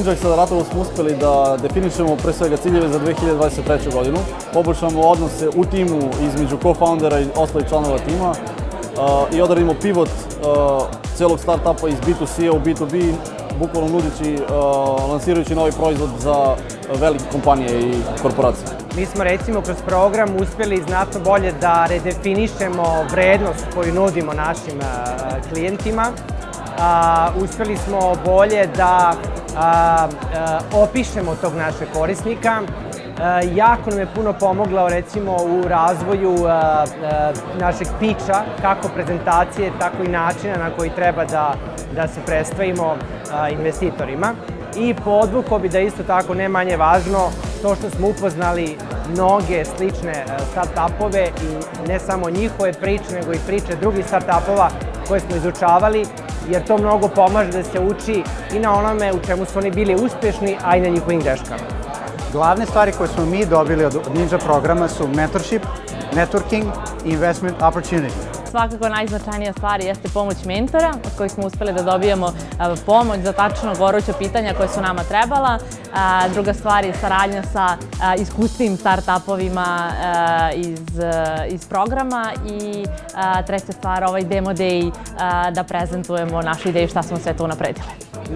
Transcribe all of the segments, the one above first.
Future Acceleratoru smo uspeli da definišemo pre svega ciljeve za 2023. godinu, poboljšamo odnose u timu između co-foundera i ostalih članova tima i odradimo pivot celog startupa iz B2C-a u B2B, bukvalno nudići, lansirajući novi proizvod za velike kompanije i korporacije. Mi smo recimo kroz program uspjeli znatno bolje da redefinišemo vrednost koju nudimo našim klijentima. Uspjeli smo bolje da opišemo tog našeg korisnika. Jako nam je puno pomoglo recimo u razvoju našeg pitcha, kako prezentacije, tako i načina na koji treba da se predstavimo investitorima. I podvukao bi da isto tako ne manje važno to što smo upoznali mnoge slične start-upove i ne samo njihove priče, nego i priče drugih start-upova koje smo izučavali, jer to mnogo pomaže da se uči i na onome u čemu su oni bili uspješni, a i na njihovim greškama. Glavne stvari koje smo mi dobili od Ninja programa su mentorship, networking i investment opportunity. Svakako najznačajnija stvar jeste pomoć mentora, od kojih smo uspeli da dobijemo pomoć za tačno goruća pitanja koje su nama trebala. Druga stvar je saradnja sa iskustvim start-upovima iz programa i treća stvar, ovaj demo day, da prezentujemo našu ideju šta smo sve to unapredili.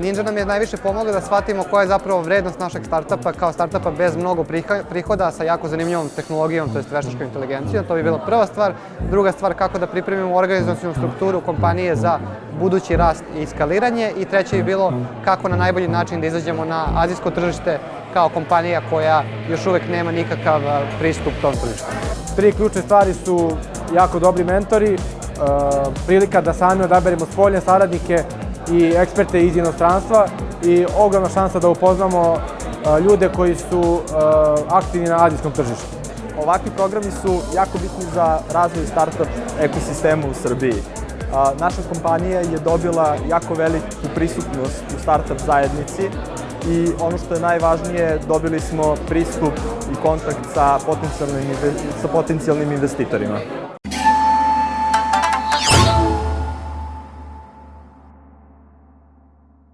Ninja nam je najviše pomogla da shvatimo koja je zapravo vrednost našeg startupa kao startupa bez mnogo prihoda sa jako zanimljivom tehnologijom, to je veštačkom inteligencijom. To bi bila prva stvar. Druga stvar, kako da pripremimo organizacionu strukturu kompanije za budući rast i skaliranje. I treće bi bilo kako na najbolji način da izađemo na azijsko tržište kao kompanija koja još uvek nema nikakav pristup tom tržištu. Tri ključne stvari su jako dobri mentori, prilika da sami odaberemo spoljne saradnike i eksperte iz inostranstva i ogromna šansa da upoznamo ljude koji su aktivni na azijskom tržištu. Ovakvi programi su jako bitni za razvoj startup ekosistema u Srbiji. Naša kompanija je dobila jako veliku prisutnost u startup zajednici i ono što je najvažnije, dobili smo pristup i kontakt sa potencijalnim investitorima.